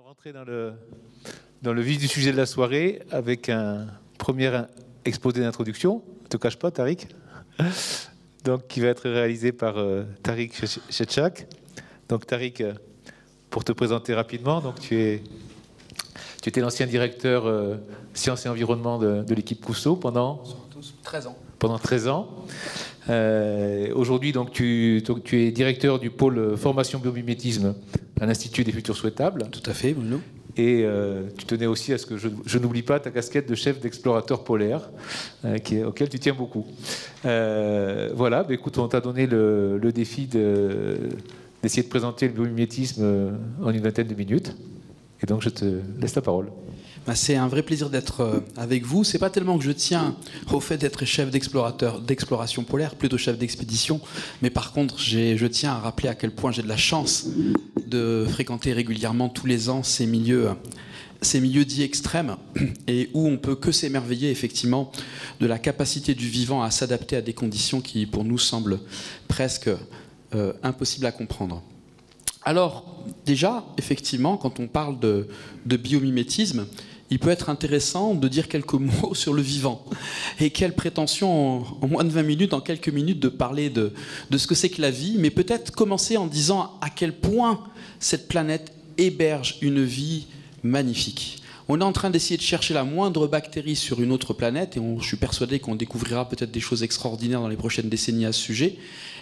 rentrer dans le vif du sujet de la soirée avec un premier exposé d'introduction. Ne te cache pas, Tariq. Donc, qui va être réalisé par Tariq Chechak. Donc, Tariq, pour te présenter rapidement, donc tu étais l'ancien directeur sciences et environnement de l'équipe Cousteau pendant 13 ans. Pendant 13 ans. Aujourd'hui, donc, tu es directeur du pôle formation biomimétisme à l'Institut des futurs souhaitables. Tout à fait, Bruno. Et tu tenais aussi à ce que je n'oublie pas ta casquette de chef d'explorateur polaire, auquel tu tiens beaucoup. Voilà, bah, écoute, on t'a donné le défi d'essayer de présenter le biomimétisme en une vingtaine de minutes. Et donc, je te laisse la parole. C'est un vrai plaisir d'être avec vous. C'est pas tellement que je tiens au fait d'être chef d'exploration polaire, plutôt chef d'expédition, mais par contre, je tiens à rappeler à quel point j'ai de la chance de fréquenter régulièrement tous les ans ces milieux dits extrêmes, et où on peut que s'émerveiller effectivement de la capacité du vivant à s'adapter à des conditions qui, pour nous, semblent presque impossibles à comprendre. Alors, déjà, effectivement, quand on parle de biomimétisme, il peut être intéressant de dire quelques mots sur le vivant. Et quelle prétention, en moins de 20 minutes, en quelques minutes, de parler de ce que c'est que la vie, mais peut-être commencer en disant à quel point cette planète héberge une vie magnifique. On est en train d'essayer de chercher la moindre bactérie sur une autre planète, et je suis persuadé qu'on découvrira peut-être des choses extraordinaires dans les prochaines décennies à ce sujet.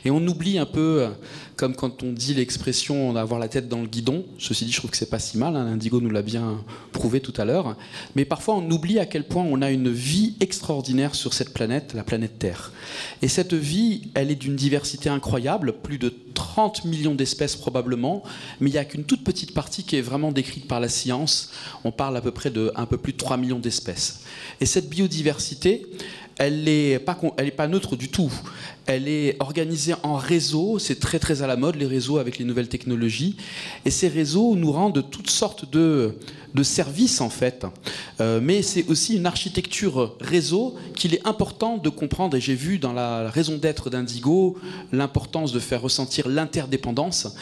Et on oublie un peu, comme quand on dit l'expression « on a avoir la tête dans le guidon ». Ceci dit, je trouve que c'est pas si mal, hein, l'Indigo nous l'a bien prouvé tout à l'heure. Mais parfois, on oublie à quel point on a une vie extraordinaire sur cette planète, la planète Terre. Et cette vie, elle est d'une diversité incroyable, plus de 30 millions d'espèces probablement, mais il n'y a qu'une toute petite partie qui est vraiment décrite par la science. On parle à peu près de un peu plus de 3 millions d'espèces. Et cette biodiversité, elle n'est pas neutre du tout. Elle est organisée en réseaux, c'est très très à la mode les réseaux avec les nouvelles technologies, et ces réseaux nous rendent toutes sortes de services en fait, mais c'est aussi une architecture réseau qu'il est important de comprendre, et j'ai vu dans la raison d'être d'Indigo l'importance de faire ressentir l'interdépendance.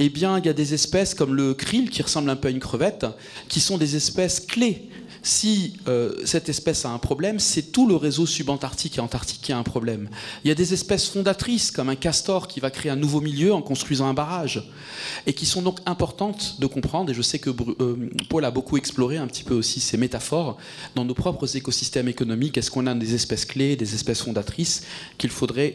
Eh bien, il y a des espèces comme le krill qui ressemble un peu à une crevette, qui sont des espèces clés. Si cette espèce a un problème, c'est tout le réseau subantarctique et antarctique qui a un problème. Il y a des espèces fondatrices, comme un castor qui va créer un nouveau milieu en construisant un barrage, et qui sont donc importantes de comprendre, et je sais que Paul a beaucoup exploré un petit peu aussi ces métaphores dans nos propres écosystèmes économiques. Est-ce qu'on a des espèces clés, des espèces fondatrices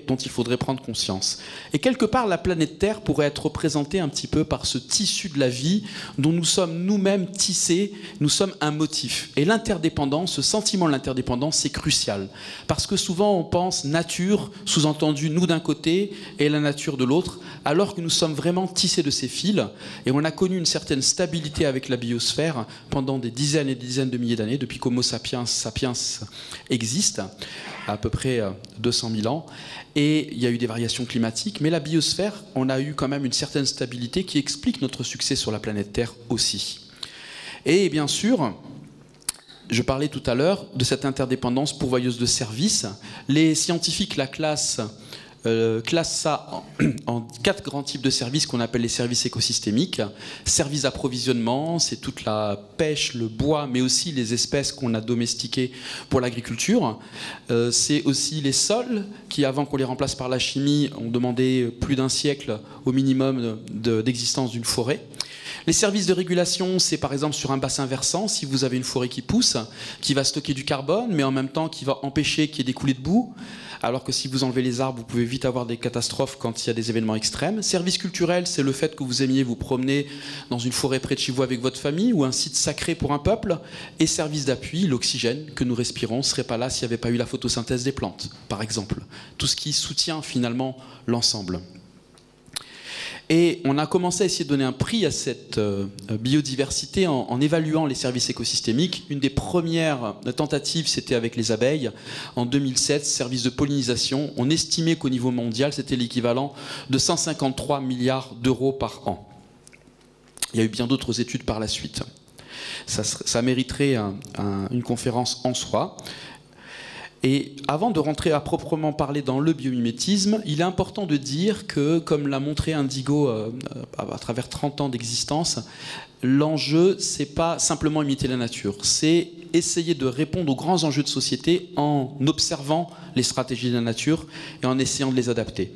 dont il faudrait prendre conscience? Et quelque part, la planète Terre pourrait être représentée un petit peu par ce tissu de la vie dont nous sommes nous-mêmes tissés, nous sommes un motif. Et l'interdépendance, ce sentiment de l'interdépendance, c'est crucial. Parce que souvent, on pense nature, sous-entendu nous d'un côté et la nature de l'autre, alors que nous sommes vraiment tissés de ces fils. Et on a connu une certaine stabilité avec la biosphère pendant des dizaines et des dizaines de milliers d'années, depuis qu'Homo sapiens existe, à peu près 200 000 ans. Et il y a eu des variations climatiques, mais la biosphère, on a eu quand même une certaine stabilité qui explique notre succès sur la planète Terre aussi. Et bien sûr, je parlais tout à l'heure de cette interdépendance pourvoyeuse de services. Les scientifiques la classent ça en 4 grands types de services qu'on appelle les services écosystémiques. Services d'approvisionnement, c'est toute la pêche, le bois, mais aussi les espèces qu'on a domestiquées pour l'agriculture. C'est aussi les sols qui, avant qu'on les remplace par la chimie, ont demandé plus d'un siècle au minimum d'existence d'une forêt. Les services de régulation, c'est par exemple sur un bassin versant, si vous avez une forêt qui pousse, qui va stocker du carbone, mais en même temps qui va empêcher qu'il y ait des coulées de boue, alors que si vous enlevez les arbres, vous pouvez vite avoir des catastrophes quand il y a des événements extrêmes. Service culturel, c'est le fait que vous aimiez vous promener dans une forêt près de chez vous avec votre famille, ou un site sacré pour un peuple. Et service d'appui, l'oxygène que nous respirons ne serait pas là s'il n'y avait pas eu la photosynthèse des plantes, par exemple. Tout ce qui soutient finalement l'ensemble. Et on a commencé à essayer de donner un prix à cette biodiversité en évaluant les services écosystémiques. Une des premières tentatives, c'était avec les abeilles. En 2007, service de pollinisation. On estimait qu'au niveau mondial, c'était l'équivalent de 153 milliards d'euros par an. Il y a eu bien d'autres études par la suite. Ça mériterait une conférence en soi. Et avant de rentrer à proprement parler dans le biomimétisme, il est important de dire que, comme l'a montré Indigo à travers 30 ans d'existence, l'enjeu, c'est pas simplement imiter la nature, c'est essayer de répondre aux grands enjeux de société en observant les stratégies de la nature et en essayant de les adapter.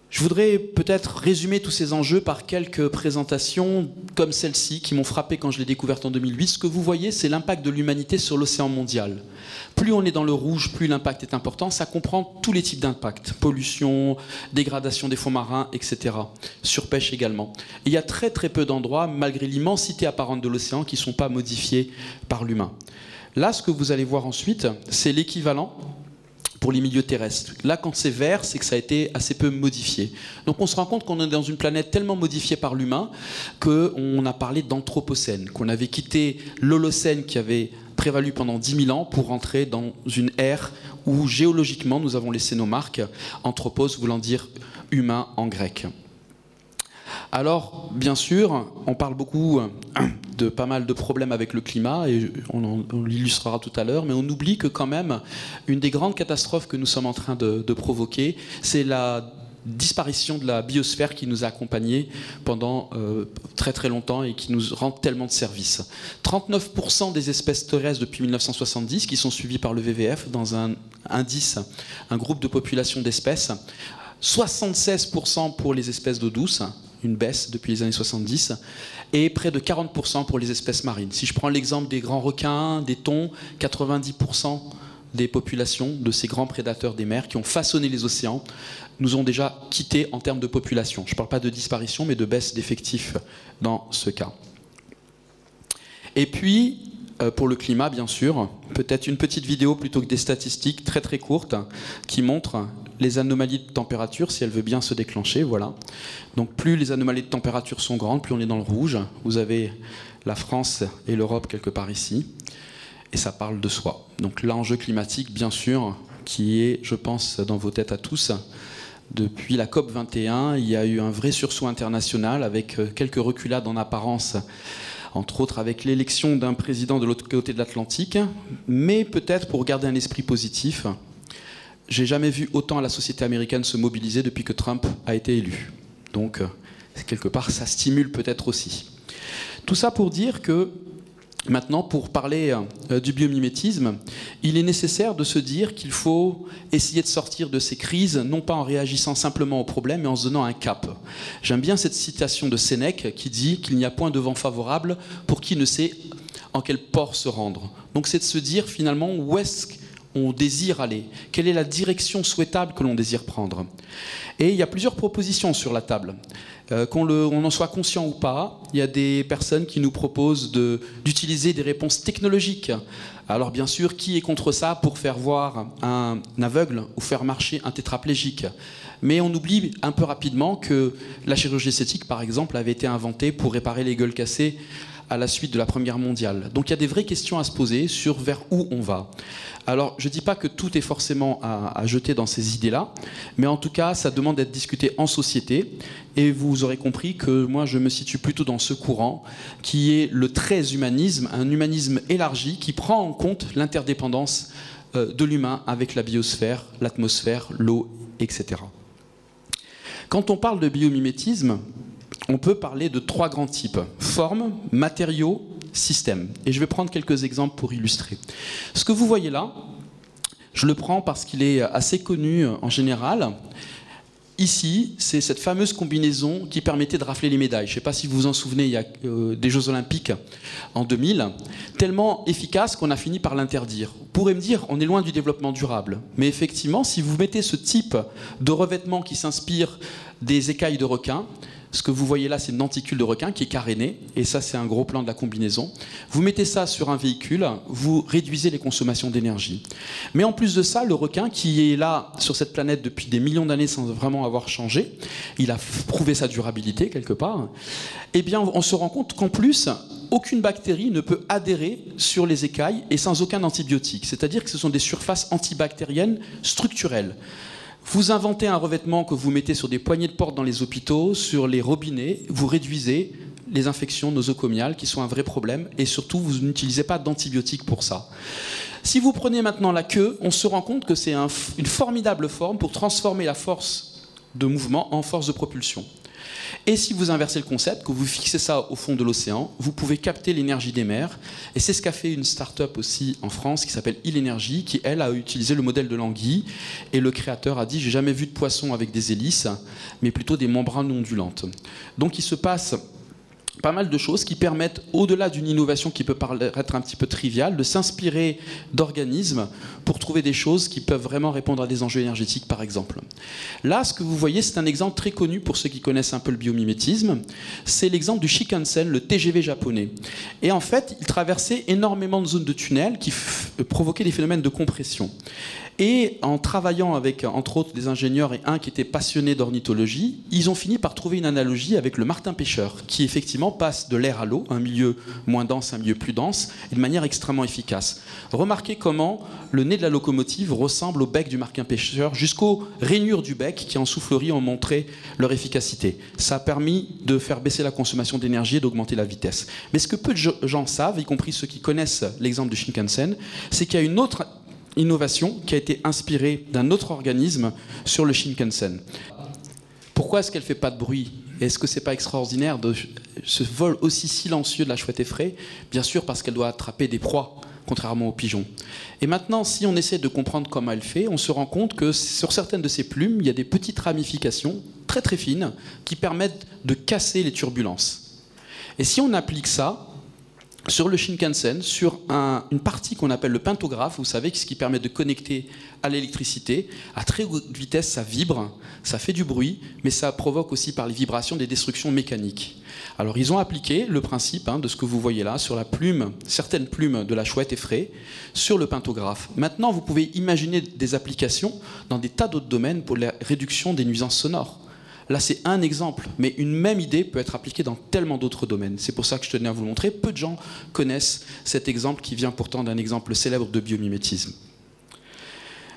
Je voudrais peut-être résumer tous ces enjeux par quelques présentations comme celle-ci qui m'ont frappé quand je l'ai découverte en 2008. Ce que vous voyez, c'est l'impact de l'humanité sur l'océan mondial. Plus on est dans le rouge, plus l'impact est important. Ça comprend tous les types d'impact. Pollution, dégradation des fonds marins, etc. Surpêche également. Et il y a très très peu d'endroits, malgré l'immensité apparente de l'océan, qui ne sont pas modifiés par l'humain. Là, ce que vous allez voir ensuite, c'est l'équivalent pour les milieux terrestres. Là, quand c'est vert, c'est que ça a été assez peu modifié. Donc on se rend compte qu'on est dans une planète tellement modifiée par l'humain qu'on a parlé d'anthropocène, qu'on avait quitté l'holocène qui avait prévalu pendant 10 000 ans pour entrer dans une ère où géologiquement nous avons laissé nos marques, anthropos voulant dire humain en grec. Alors, bien sûr, on parle beaucoup de pas mal de problèmes avec le climat, et on l'illustrera tout à l'heure, mais on oublie que quand même, une des grandes catastrophes que nous sommes en train de provoquer, c'est la disparition de la biosphère qui nous a accompagnés pendant très très longtemps et qui nous rend tellement de services. 39% des espèces terrestres depuis 1970, qui sont suivies par le WWF dans un indice, un groupe de population d'espèces, 76% pour les espèces d'eau douce, une baisse depuis les années 70, et près de 40% pour les espèces marines. Si je prends l'exemple des grands requins, des thons, 90% des populations de ces grands prédateurs des mers qui ont façonné les océans nous ont déjà quittés en termes de population. Je ne parle pas de disparition, mais de baisse d'effectifs dans ce cas. Et puis, pour le climat, bien sûr, peut-être une petite vidéo plutôt que des statistiques très très courtes qui montrent les anomalies de température, si elle veut bien se déclencher, voilà. Donc plus les anomalies de température sont grandes, plus on est dans le rouge. Vous avez la France et l'Europe quelque part ici, et ça parle de soi. Donc l'enjeu climatique, bien sûr, qui est, je pense, dans vos têtes à tous. Depuis la COP 21, il y a eu un vrai sursaut international avec quelques reculades en apparence, entre autres avec l'élection d'un président de l'autre côté de l'Atlantique, mais peut-être pour garder un esprit positif. J'ai jamais vu autant la société américaine se mobiliser depuis que Trump a été élu. Donc, quelque part, ça stimule peut-être aussi. Tout ça pour dire que, maintenant, pour parler du biomimétisme, il est nécessaire de se dire qu'il faut essayer de sortir de ces crises, non pas en réagissant simplement aux problèmes, mais en se donnant un cap. J'aime bien cette citation de Sénèque qui dit qu'il n'y a point de vent favorable pour qui ne sait en quel port se rendre. Donc c'est de se dire finalement où est-ce on désire aller, quelle est la direction souhaitable que l'on désire prendre. Et il y a plusieurs propositions sur la table. On en soit conscient ou pas, il y a des personnes qui nous proposent d'utiliser des réponses technologiques. Alors bien sûr, qui est contre ça pour faire voir un aveugle ou faire marcher un tétraplégique? Mais on oublie un peu rapidement que la chirurgie esthétique, par exemple, avait été inventée pour réparer les gueules cassées à la suite de la Première Guerre mondiale. Donc il y a des vraies questions à se poser sur vers où on va. Alors je ne dis pas que tout est forcément à jeter dans ces idées-là, mais en tout cas ça demande d'être discuté en société, et vous aurez compris que moi je me situe plutôt dans ce courant qui est le très humanisme, un humanisme élargi qui prend en compte l'interdépendance de l'humain avec la biosphère, l'atmosphère, l'eau, etc. Quand on parle de biomimétisme, on peut parler de 3 grands types: forme, matériaux, système. Et je vais prendre quelques exemples pour illustrer. Ce que vous voyez là, je le prends parce qu'il est assez connu en général. Ici, c'est cette fameuse combinaison qui permettait de rafler les médailles. Je ne sais pas si vous vous en souvenez, il y a des Jeux Olympiques en 2000, tellement efficace qu'on a fini par l'interdire. Vous pourrez me dire, on est loin du développement durable. Mais effectivement, si vous mettez ce type de revêtement qui s'inspire des écailles de requin, ce que vous voyez là, c'est une denticule de requin qui est carénée, et ça, c'est un gros plan de la combinaison. Vous mettez ça sur un véhicule, vous réduisez les consommations d'énergie. Mais en plus de ça, le requin, qui est là sur cette planète depuis des millions d'années sans vraiment avoir changé, il a prouvé sa durabilité quelque part, eh bien, on se rend compte qu'en plus, aucune bactérie ne peut adhérer sur les écailles et sans aucun antibiotique. C'est-à-dire que ce sont des surfaces antibactériennes structurelles. Vous inventez un revêtement que vous mettez sur des poignées de porte dans les hôpitaux, sur les robinets, vous réduisez les infections nosocomiales qui sont un vrai problème, et surtout vous n'utilisez pas d'antibiotiques pour ça. Si vous prenez maintenant la queue, on se rend compte que c'est une formidable forme pour transformer la force de mouvement en force de propulsion. Et si vous inversez le concept, que vous fixez ça au fond de l'océan, vous pouvez capter l'énergie des mers. Et c'est ce qu'a fait une start-up aussi en France qui s'appelle Il Energy, qui elle a utilisé le modèle de l'anguille. Et le créateur a dit: j'ai jamais vu de poisson avec des hélices, mais plutôt des membranes ondulantes. Donc il se passe pas mal de choses qui permettent, au-delà d'une innovation qui peut paraître un petit peu triviale, de s'inspirer d'organismes pour trouver des choses qui peuvent vraiment répondre à des enjeux énergétiques, par exemple. Là, ce que vous voyez, c'est un exemple très connu pour ceux qui connaissent un peu le biomimétisme. C'est l'exemple du Shinkansen, le TGV japonais. Et en fait, il traversait énormément de zones de tunnels qui provoquaient des phénomènes de compression. Et en travaillant avec, entre autres, des ingénieurs et un qui était passionné d'ornithologie, ils ont fini par trouver une analogie avec le martin-pêcheur, qui effectivement passe de l'air à l'eau, un milieu moins dense, un milieu plus dense, et de manière extrêmement efficace. Remarquez comment le nez de la locomotive ressemble au bec du martin-pêcheur, jusqu'aux rainures du bec qui en soufflerie ont montré leur efficacité. Ça a permis de faire baisser la consommation d'énergie et d'augmenter la vitesse. Mais ce que peu de gens savent, y compris ceux qui connaissent l'exemple du Shinkansen, c'est qu'il y a une autre innovation qui a été inspirée d'un autre organisme sur le Shinkansen. Pourquoi est-ce qu'elle ne fait pas de bruit? Est-ce que ce n'est pas extraordinaire de ce vol aussi silencieux de la chouette effraie? Bien sûr, parce qu'elle doit attraper des proies, contrairement aux pigeons. Et maintenant, si on essaie de comprendre comment elle fait, on se rend compte que sur certaines de ses plumes, il y a des petites ramifications très très fines qui permettent de casser les turbulences. Et si on applique ça sur le Shinkansen, sur une partie qu'on appelle le pantographe, vous savez, ce qui permet de connecter à l'électricité, à très haute vitesse, ça vibre, ça fait du bruit, mais ça provoque aussi par les vibrations des destructions mécaniques. Alors ils ont appliqué le principe de ce que vous voyez là, sur la plume, certaines plumes de la chouette effraie, sur le pantographe. Maintenant, vous pouvez imaginer des applications dans des tas d'autres domaines pour la réduction des nuisances sonores. Là, c'est un exemple, mais une même idée peut être appliquée dans tellement d'autres domaines. C'est pour ça que je tenais à vous le montrer. Peu de gens connaissent cet exemple qui vient pourtant d'un exemple célèbre de biomimétisme.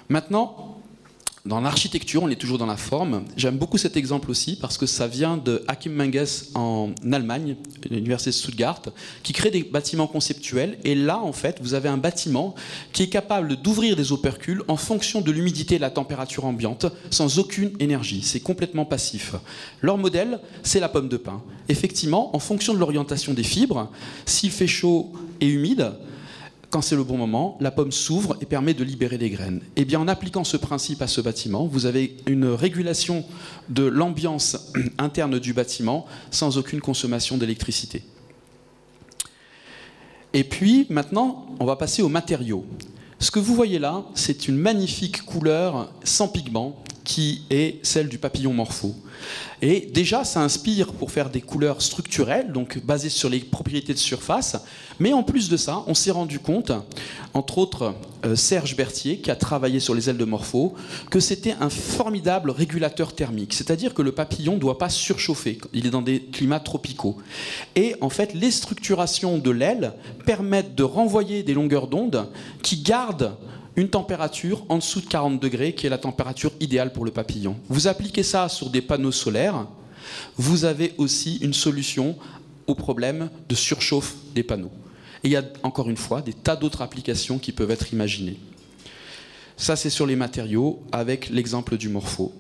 Maintenant, dans l'architecture, on est toujours dans la forme. J'aime beaucoup cet exemple aussi parce que ça vient de Achim Menges en Allemagne, l'université de Stuttgart, qui crée des bâtiments conceptuels. Et là, en fait, vous avez un bâtiment qui est capable d'ouvrir des opercules en fonction de l'humidité et de la température ambiante, sans aucune énergie. C'est complètement passif. Leur modèle, c'est la pomme de pin. Effectivement, en fonction de l'orientation des fibres, s'il fait chaud et humide, quand c'est le bon moment, la pomme s'ouvre et permet de libérer des graines. Et bien, en appliquant ce principe à ce bâtiment, vous avez une régulation de l'ambiance interne du bâtiment sans aucune consommation d'électricité. Et puis, maintenant, on va passer aux matériaux. Ce que vous voyez là, c'est une magnifique couleur sans pigment qui est celle du papillon morpho. Et déjà, ça inspire pour faire des couleurs structurelles, donc basées sur les propriétés de surface. Mais en plus de ça, on s'est rendu compte, entre autres Serge Berthier, qui a travaillé sur les ailes de Morpho, que c'était un formidable régulateur thermique. C'est-à-dire que le papillon ne doit pas surchauffer. Il est dans des climats tropicaux. Et en fait, les structurations de l'aile permettent de renvoyer des longueurs d'onde qui gardent une température en dessous de 40 degrés, qui est la température idéale pour le papillon. Vous appliquez ça sur des panneaux solaires, vous avez aussi une solution au problème de surchauffe des panneaux. Et il y a encore une fois des tas d'autres applications qui peuvent être imaginées. Ça, c'est sur les matériaux, avec l'exemple du Morpho.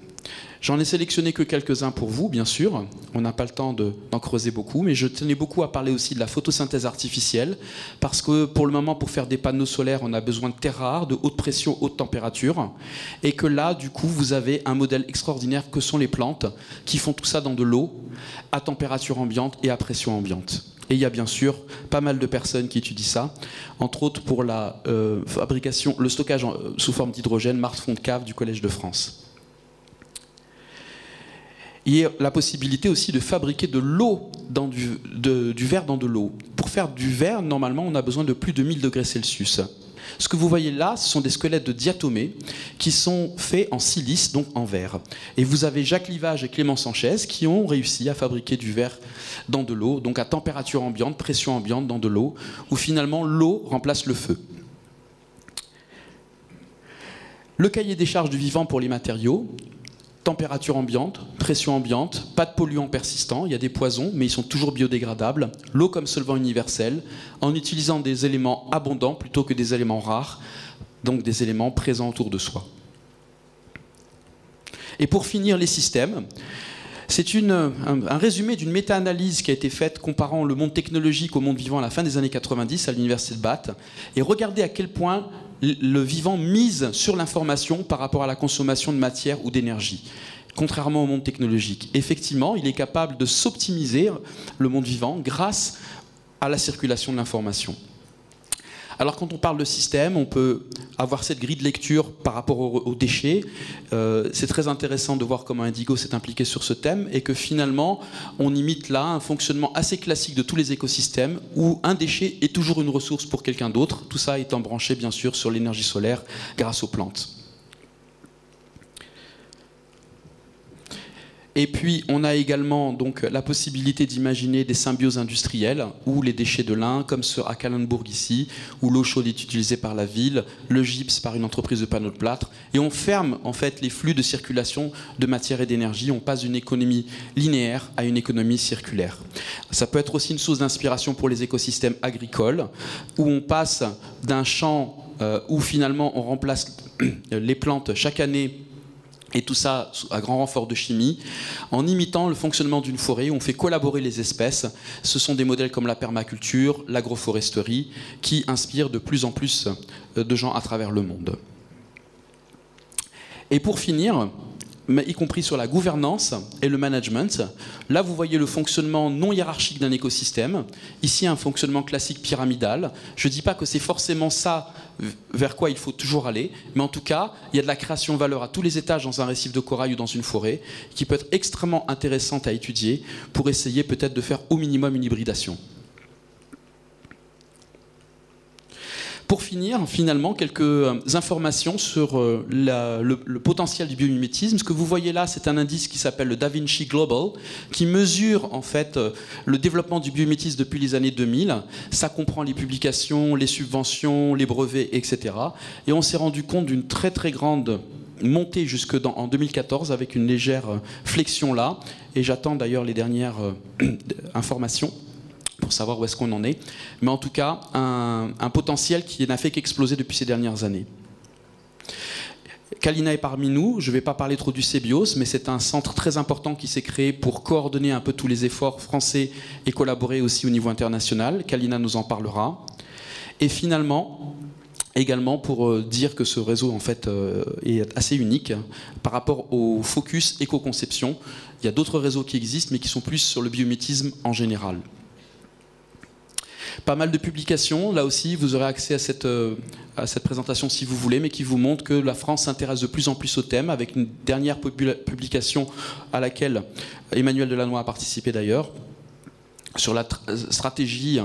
J'en ai sélectionné que quelques-uns pour vous, bien sûr. On n'a pas le temps d'en creuser beaucoup, mais je tenais beaucoup à parler aussi de la photosynthèse artificielle, parce que pour le moment, pour faire des panneaux solaires, on a besoin de terres rares, de haute pression, haute température, et que là, du coup, vous avez un modèle extraordinaire que sont les plantes, qui font tout ça dans de l'eau, à température ambiante et à pression ambiante. Et il y a bien sûr pas mal de personnes qui étudient ça, entre autres pour la fabrication, le stockage sous forme d'hydrogène, Marthe Fontcave du Collège de France. Il y a la possibilité aussi de fabriquer de l'eau, du verre dans de l'eau. Pour faire du verre, normalement, on a besoin de plus de 1000 degrés Celsius. Ce que vous voyez là, ce sont des squelettes de diatomées qui sont faits en silice, donc en verre. Et vous avez Jacques Livage et Clément Sanchez qui ont réussi à fabriquer du verre dans de l'eau, donc à température ambiante, pression ambiante dans de l'eau, où finalement l'eau remplace le feu. Le cahier des charges du vivant pour les matériaux. température ambiante, pression ambiante, pas de polluants persistants, il y a des poisons, mais ils sont toujours biodégradables, l'eau comme solvant universel, en utilisant des éléments abondants plutôt que des éléments rares, donc des éléments présents autour de soi. Et pour finir, les systèmes. C'est un résumé d'une méta-analyse qui a été faite comparant le monde technologique au monde vivant à la fin des années 90 à l'université de Bath. Et regardez à quel point le vivant mise sur l'information par rapport à la consommation de matière ou d'énergie, contrairement au monde technologique. Effectivement, il est capable de s'optimiser, le monde vivant, grâce à la circulation de l'information. Alors quand on parle de système, on peut avoir cette grille de lecture par rapport aux déchets. C'est très intéressant de voir comment Indigo s'est impliqué sur ce thème et que finalement, on imite là un fonctionnement assez classique de tous les écosystèmes où un déchet est toujours une ressource pour quelqu'un d'autre, tout ça étant branché bien sûr sur l'énergie solaire grâce aux plantes. Et puis, on a également donc, la possibilité d'imaginer des symbioses industrielles où les déchets de lin, comme ceux à Kalundborg ici, où l'eau chaude est utilisée par la ville, le gypse par une entreprise de panneaux de plâtre, et on ferme en fait les flux de circulation de matière et d'énergie. On passe d'une économie linéaire à une économie circulaire. Ça peut être aussi une source d'inspiration pour les écosystèmes agricoles, où on passe d'un champ où finalement on remplace les plantes chaque année. Et tout ça à grand renfort de chimie, en imitant le fonctionnement d'une forêt où on fait collaborer les espèces. Ce sont des modèles comme la permaculture, l'agroforesterie, qui inspirent de plus en plus de gens à travers le monde. Et pour finir, y compris sur la gouvernance et le management, là vous voyez le fonctionnement non hiérarchique d'un écosystème. Ici un fonctionnement classique pyramidal. Je ne dis pas que c'est forcément ça vers quoi il faut toujours aller, mais en tout cas, il y a de la création de valeur à tous les étages dans un récif de corail ou dans une forêt, qui peut être extrêmement intéressante à étudier pour essayer peut-être de faire au minimum une hybridation. Pour finir, finalement, quelques informations sur le potentiel du biomimétisme. Ce que vous voyez là, c'est un indice qui s'appelle le Da Vinci Global, qui mesure en fait le développement du biomimétisme depuis les années 2000. Ça comprend les publications, les subventions, les brevets, etc. Et on s'est rendu compte d'une très très grande montée jusque en 2014 avec une légère flexion là. Et j'attends d'ailleurs les dernières informations pour savoir où est-ce qu'on en est. Mais en tout cas, un potentiel qui n'a fait qu'exploser depuis ces dernières années. Kalina est parmi nous. Je ne vais pas parler trop du CBIOS, mais c'est un centre très important qui s'est créé pour coordonner un peu tous les efforts français et collaborer aussi au niveau international. Kalina nous en parlera. Et finalement, également pour dire que ce réseau en fait est assez unique par rapport au focus éco-conception. Il y a d'autres réseaux qui existent, mais qui sont plus sur le biomimétisme en général. Pas mal de publications, là aussi vous aurez accès à cette présentation si vous voulez, mais qui vous montre que la France s'intéresse de plus en plus au thème, avec une dernière publication à laquelle Emmanuel Delannoy a participé d'ailleurs, sur la stratégie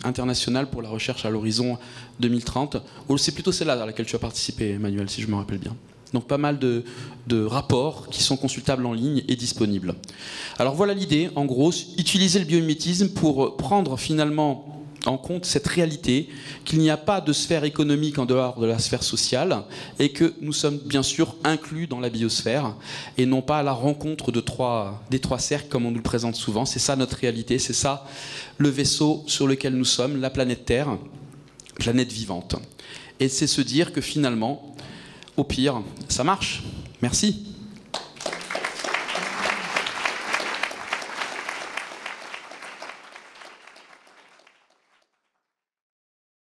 internationale pour la recherche à l'horizon 2030. C'est plutôt celle-là à laquelle tu as participé, Emmanuel, si je me rappelle bien. Donc pas mal de rapports qui sont consultables en ligne et disponibles. Alors voilà l'idée, en gros, utiliser le biomimétisme pour prendre finalement en compte cette réalité qu'il n'y a pas de sphère économique en dehors de la sphère sociale et que nous sommes bien sûr inclus dans la biosphère et non pas à la rencontre des trois cercles comme on nous le présente souvent. C'est ça notre réalité, c'est ça le vaisseau sur lequel nous sommes, la planète Terre, planète vivante. Et c'est se dire que finalement, au pire, ça marche. Merci.